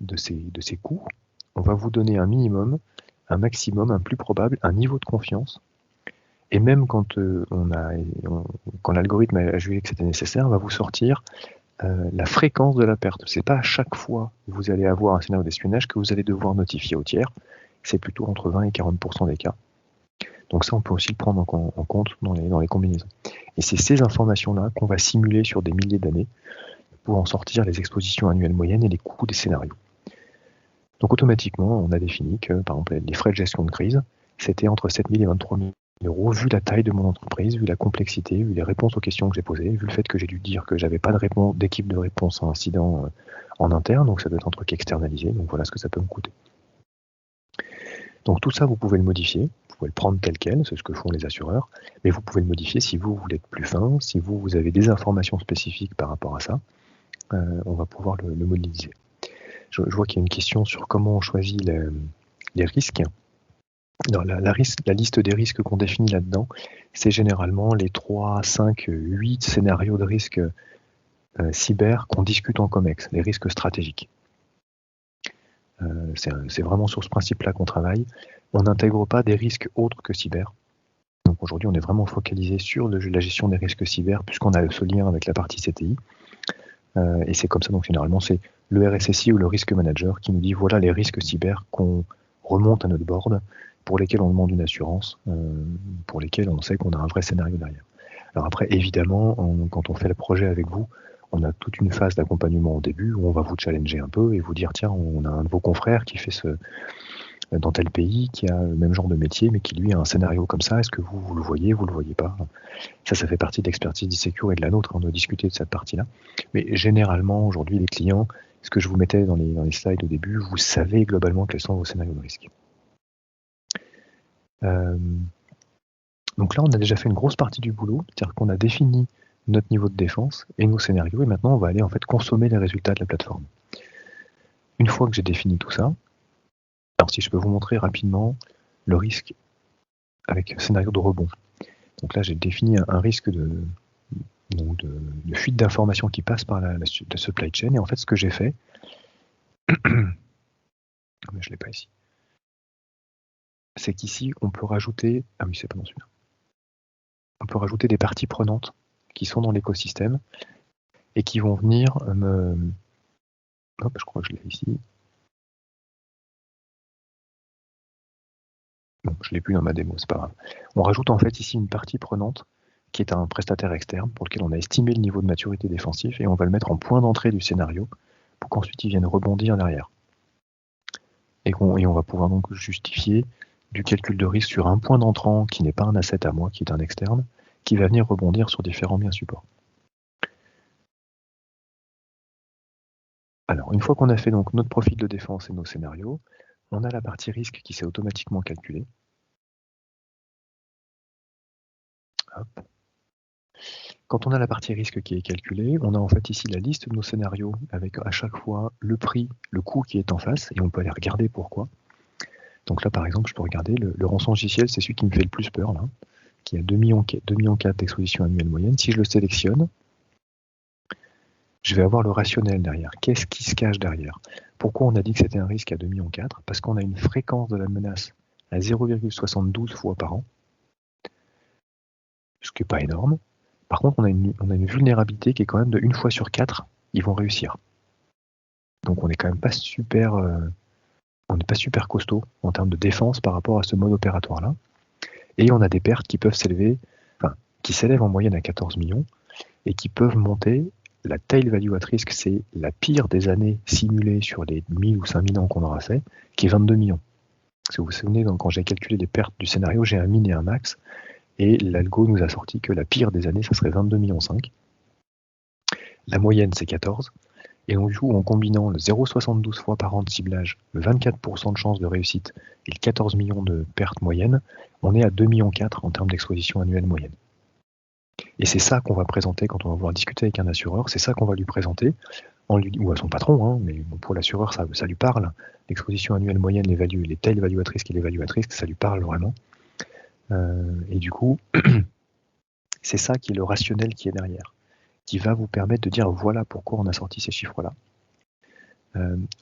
de ces coûts, on va vous donner un minimum, un maximum, un plus probable, un niveau de confiance. Et même quand l'algorithme a jugé que c'était nécessaire, on va vous sortir la fréquence de la perte. C'est pas à chaque fois que vous allez avoir un scénario d'espionnage que vous allez devoir notifier au tiers. C'est plutôt entre 20 et 40% des cas. Donc ça, on peut aussi le prendre en compte dans les combinaisons. Et c'est ces informations-là qu'on va simuler sur des milliers d'années pour en sortir les expositions annuelles moyennes et les coûts des scénarios. Donc automatiquement, on a défini que, par exemple, les frais de gestion de crise, c'était entre 7 000 et 23 000 euros, vu la taille de mon entreprise, vu la complexité, vu les réponses aux questions que j'ai posées, vu le fait que j'ai dû dire que j'avais pas d'équipe de réponse à incident en interne, donc ça doit être un truc externalisé, donc voilà ce que ça peut me coûter. Donc tout ça, vous pouvez le modifier, vous pouvez le prendre tel quel, c'est ce que font les assureurs, mais vous pouvez le modifier si vous voulez être plus fin, si vous avez des informations spécifiques par rapport à ça, on va pouvoir le modéliser. Je vois qu'il y a une question sur comment on choisit les risques. Alors, la liste des risques qu'on définit là-dedans, c'est généralement les 3, 5, 8 scénarios de risque cyber qu'on discute en COMEX, les risques stratégiques. C'est vraiment sur ce principe-là qu'on travaille. On n'intègre pas des risques autres que cyber. Donc aujourd'hui, on est vraiment focalisé sur la gestion des risques cyber, puisqu'on a ce lien avec la partie CTI. Et c'est comme ça, donc généralement, c'est le RSSI ou le Risk Manager qui nous dit voilà les risques cyber qu'on remonte à notre board, pour lesquels on demande une assurance, pour lesquels on sait qu'on a un vrai scénario derrière. Alors après, évidemment, quand on fait le projet avec vous, on a toute une phase d'accompagnement au début où on va vous challenger un peu et vous dire tiens, on a un de vos confrères qui fait dans tel pays, qui a le même genre de métier, mais qui lui a un scénario comme ça, est-ce que vous le voyez, vous le voyez pas? Ça fait partie de l'expertise d'e-secure et de la nôtre, on doit discuter de cette partie-là. Mais généralement, aujourd'hui, les clients, ce que je vous mettais dans les slides au début, vous savez globalement quels sont vos scénarios de risque. Donc là, on a déjà fait une grosse partie du boulot, c'est-à-dire qu'on a défini notre niveau de défense et nos scénarios, et maintenant on va aller en fait consommer les résultats de la plateforme. Une fois que j'ai défini tout ça, alors si je peux vous montrer rapidement le risque avec scénario de rebond. Donc là, j'ai défini un risque de fuite d'informations qui passe par la supply chain, et en fait ce que j'ai fait, mais je ne l'ai pas ici. c'est qu'ici, on peut rajouter... Ah oui, c'est pas dans celui-là. On peut rajouter des parties prenantes qui sont dans l'écosystème et qui vont venir me... Hop, je crois que je l'ai ici. Bon, je ne l'ai plus dans ma démo, c'est pas grave. On rajoute en fait ici une partie prenante qui est un prestataire externe pour lequel on a estimé le niveau de maturité défensif et on va le mettre en point d'entrée du scénario pour qu'ensuite il vienne rebondir derrière. Et on va pouvoir donc justifier du calcul de risque sur un point d'entrant qui n'est pas un asset à moi, qui est un externe, qui va venir rebondir sur différents biens supports. Alors, une fois qu'on a fait donc notre profil de défense et nos scénarios, on a la partie risque qui s'est automatiquement calculée. Hop. Quand on a la partie risque qui est calculée, on a en fait ici la liste de nos scénarios avec à chaque fois le prix, le coût qui est en face, et on peut aller regarder pourquoi. Donc là, par exemple, je peux regarder le rançon logiciel, c'est celui qui me fait le plus peur, là, qui a 2,4 millions d'exposition annuelle moyenne. Si je le sélectionne, je vais avoir le rationnel derrière. Qu'est-ce qui se cache derrière? Pourquoi on a dit que c'était un risque à 2,4 millions? Parce qu'on a une fréquence de la menace à 0,72 fois par an, ce qui n'est pas énorme. Par contre, on a une vulnérabilité qui est quand même de 1 fois sur 4, ils vont réussir. Donc on n'est quand même pas super, on n'est pas super costaud en termes de défense par rapport à ce mode opératoire-là. Et on a des pertes qui peuvent s'élever, qui s'élèvent en moyenne à 14 millions et qui peuvent monter. La tail value at risk, c'est la pire des années simulées sur les 1000 ou 5000 ans qu'on aura fait, qui est 22 millions. Si vous vous souvenez, donc, quand j'ai calculé les pertes du scénario, j'ai un min et un max, et l'algo nous a sorti que la pire des années, ça serait 22 millions 5. La moyenne, c'est 14. Et donc, du coup, en combinant le 0,72 fois par an de ciblage, le 24% de chance de réussite et le 14 millions de pertes moyennes, on est à 2,4 millions en termes d'exposition annuelle moyenne. Et c'est ça qu'on va présenter quand on va vouloir discuter avec un assureur, c'est ça qu'on va lui présenter, ou à son patron, hein, mais pour l'assureur, ça lui parle. L'exposition annuelle moyenne, les tail value at risk et les value at risk, ça lui parle vraiment. Et du coup, c'est ça qui est le rationnel qui est derrière, qui va vous permettre de dire voilà pourquoi on a sorti ces chiffres-là.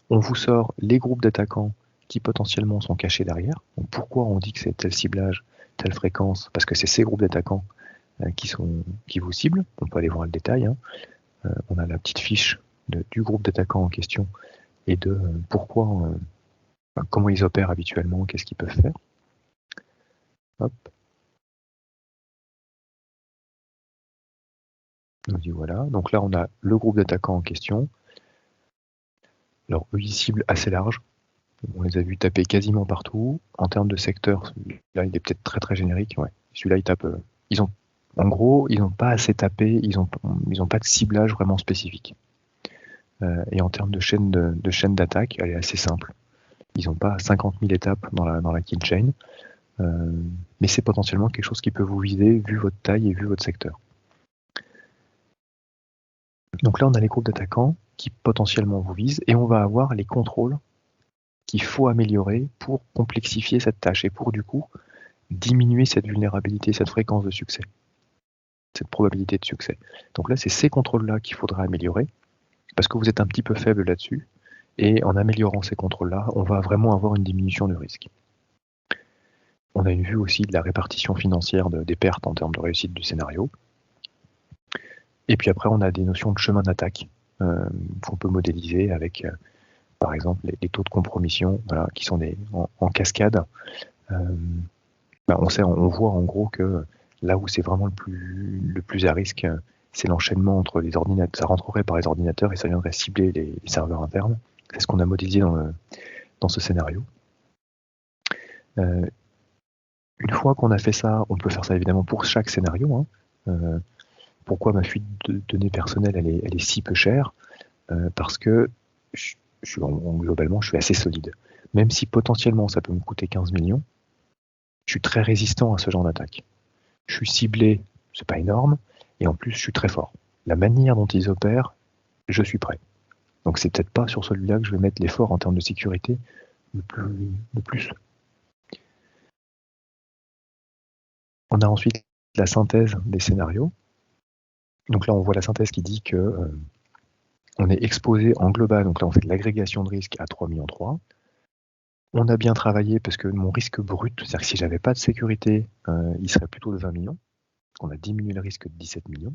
On vous sort les groupes d'attaquants qui potentiellement sont cachés derrière. Donc pourquoi on dit que c'est tel ciblage, telle fréquence? Parce que c'est ces groupes d'attaquants qui vous ciblent. On peut aller voir le détail. Hein. On a la petite fiche du groupe d'attaquants en question et de pourquoi, comment ils opèrent habituellement, qu'est-ce qu'ils peuvent faire. Hop. On dit voilà. Donc là, on a le groupe d'attaquants en question. Alors, eux, ils ciblent assez large. On les a vus taper quasiment partout. En termes de secteur, là, il est peut-être très très générique. Ouais. Celui-là, il tape. En gros, ils n'ont pas assez tapé. Ils n'ont pas de ciblage vraiment spécifique. Et en termes de chaîne d'attaque, elle est assez simple. Ils n'ont pas 50 000 étapes dans la kill chain. Mais c'est potentiellement quelque chose qui peut vous viser vu votre taille et vu votre secteur. Donc là, on a les groupes d'attaquants qui potentiellement vous visent et on va avoir les contrôles qu'il faut améliorer pour complexifier cette tâche et pour du coup diminuer cette vulnérabilité, cette fréquence de succès, cette probabilité de succès. Donc là, c'est ces contrôles-là qu'il faudra améliorer parce que vous êtes un petit peu faible là-dessus et en améliorant ces contrôles-là, on va vraiment avoir une diminution du risque. On a une vue aussi de la répartition financière des pertes en termes de réussite du scénario. Et puis après, on a des notions de chemin d'attaque qu'on peut modéliser avec, par exemple, les taux de compromission voilà, qui sont en cascade. On voit en gros que là où c'est vraiment le plus à risque, c'est l'enchaînement entre les ordinateurs. Ça rentrerait par les ordinateurs et ça viendrait cibler les serveurs internes. C'est ce qu'on a modélisé dans ce scénario. Une fois qu'on a fait ça, on peut faire ça évidemment pour chaque scénario. Hein. Pourquoi ma fuite de données personnelles elle est si peu chère? Parce que globalement, je suis assez solide. Même si potentiellement ça peut me coûter 15 millions, je suis très résistant à ce genre d'attaque. Je suis ciblé, c'est pas énorme, et en plus je suis très fort. La manière dont ils opèrent, je suis prêt. Donc c'est peut-être pas sur celui-là que je vais mettre l'effort en termes de sécurité le plus. On a ensuite la synthèse des scénarios. Donc là, on voit la synthèse qui dit que on est exposé en global, donc là on fait de l'agrégation de risque à 3,3 millions. On a bien travaillé parce que mon risque brut, c'est-à-dire que si j'avais pas de sécurité, il serait plutôt de 20 millions. On a diminué le risque de 17 millions.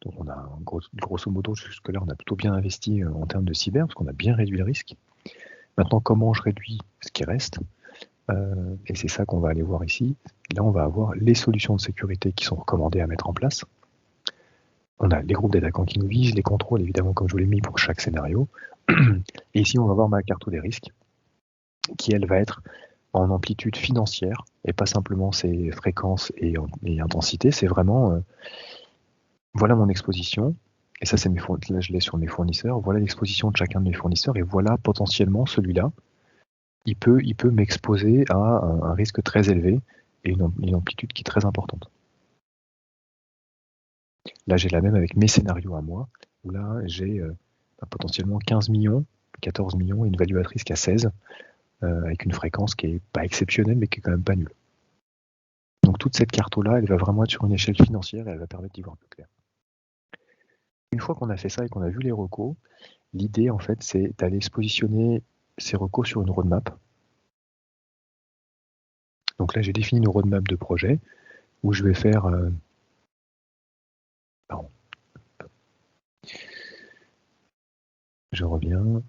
Donc on a grosso modo jusque-là, on a plutôt bien investi en termes de cyber parce qu'on a bien réduit le risque. Maintenant, comment je réduis ce qui reste? Et c'est ça qu'on va aller voir ici. Là, on va avoir les solutions de sécurité qui sont recommandées à mettre en place. On a les groupes d'attaquants qui nous visent, les contrôles, évidemment, comme je vous l'ai mis pour chaque scénario. Et ici, on va voir ma carte des risques, qui, elle, va être en amplitude financière, et pas simplement ses fréquences et intensités. C'est vraiment, voilà mon exposition, et ça, là, je l'ai sur mes fournisseurs. Voilà l'exposition de chacun de mes fournisseurs, et voilà potentiellement celui-là. Il peut m'exposer à un risque très élevé et une amplitude qui est très importante. Là, j'ai la même avec mes scénarios à moi, où là, j'ai potentiellement 15 millions, 14 millions et une value at risk à 16, avec une fréquence qui est pas exceptionnelle, mais qui est quand même pas nulle. Donc toute cette carte-là, elle va vraiment être sur une échelle financière et elle va permettre d'y voir plus clair. Une fois qu'on a fait ça et qu'on a vu les recos, l'idée, en fait, c'est d'aller se positionner ces recos sur une roadmap. Donc là, j'ai défini une roadmap de projet où je vais faire... Je reviens.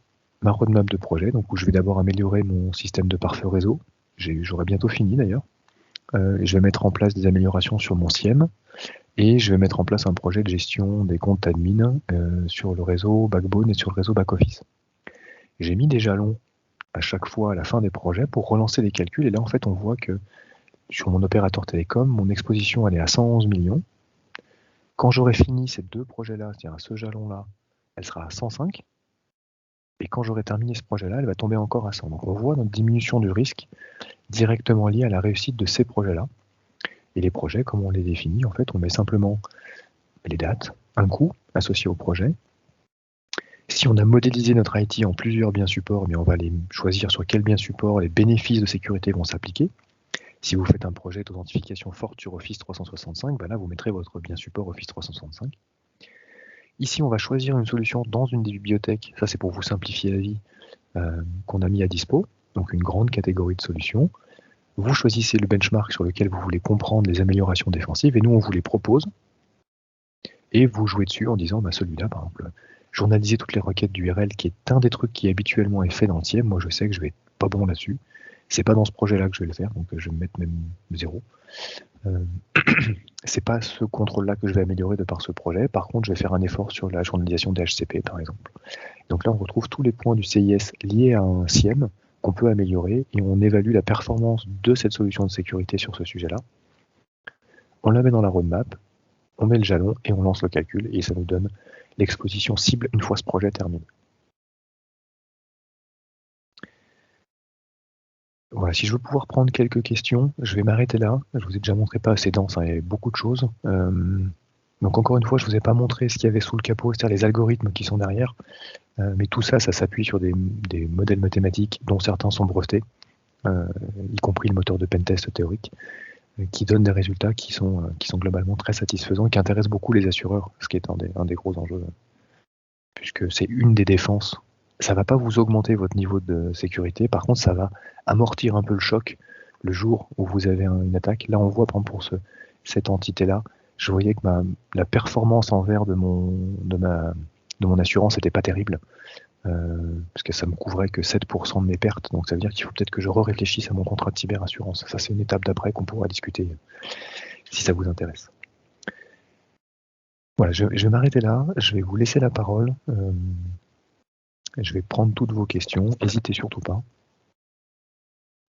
Ma roadmap de projet, donc où je vais d'abord améliorer mon système de pare-feu réseau. J'aurai bientôt fini d'ailleurs. Je vais mettre en place des améliorations sur mon SIEM et je vais mettre en place un projet de gestion des comptes admin sur le réseau Backbone et sur le réseau Backoffice. J'ai mis des jalons à chaque fois à la fin des projets pour relancer les calculs et là en fait on voit que sur mon opérateur télécom, mon exposition elle est à 111 millions. Quand j'aurai fini ces deux projets-là, c'est-à-dire ce jalon-là, elle sera à 105. Et quand j'aurai terminé ce projet-là, elle va tomber encore à 100. Donc on voit notre diminution du risque directement liée à la réussite de ces projets-là. Et les projets, comme on les définit, en fait, on met simplement les dates, un coût associé au projet. Si on a modélisé notre IT en plusieurs biens supports, on va les choisir sur quel bien support les bénéfices de sécurité vont s'appliquer. Si vous faites un projet d'authentification forte sur Office 365, là vous mettrez votre bien support Office 365. Ici, on va choisir une solution dans une des bibliothèques. Ça, c'est pour vous simplifier la vie, qu'on a mis à dispo. Donc, une grande catégorie de solutions. Vous choisissez le benchmark sur lequel vous voulez comprendre les améliorations défensives et nous, on vous les propose. Et vous jouez dessus en disant, celui-là, par exemple, journaliser toutes les requêtes d'URL, qui est un des trucs qui habituellement est fait dans le SIEM. Moi, je sais que je vais être pas bon là-dessus. C'est pas dans ce projet-là que je vais le faire, donc je vais me mettre même 0. C'est pas ce contrôle-là que je vais améliorer de par ce projet. Par contre, je vais faire un effort sur la journalisation des HCP, par exemple. Donc là, on retrouve tous les points du CIS liés à un SIEM qu'on peut améliorer et on évalue la performance de cette solution de sécurité sur ce sujet-là. On la met dans la roadmap, on met le jalon et on lance le calcul et ça nous donne l'exposition cible une fois ce projet terminé. Voilà, si je veux pouvoir prendre quelques questions, je vais m'arrêter là. Je vous ai déjà montré pas assez dense, il y a beaucoup de choses. Donc encore une fois, je ne vous ai pas montré ce qu'il y avait sous le capot, c'est-à-dire les algorithmes qui sont derrière. Mais tout ça, ça s'appuie sur des modèles mathématiques dont certains sont brevetés, y compris le moteur de pentest théorique, qui donnent des résultats qui sont globalement très satisfaisants et qui intéressent beaucoup les assureurs, ce qui est un des gros enjeux, puisque c'est une des défenses. Ça ne va pas vous augmenter votre niveau de sécurité, par contre ça va amortir un peu le choc le jour où vous avez une attaque. Là on voit par exemple pour cette entité-là, je voyais que la performance en vert de mon assurance n'était pas terrible, parce que ça me couvrait que 7% de mes pertes, donc ça veut dire qu'il faut peut-être que je réfléchisse à mon contrat de cyberassurance. Ça c'est une étape d'après qu'on pourra discuter si ça vous intéresse. Voilà, je vais m'arrêter là, je vais vous laisser la parole. Je vais prendre toutes vos questions, n'hésitez surtout pas.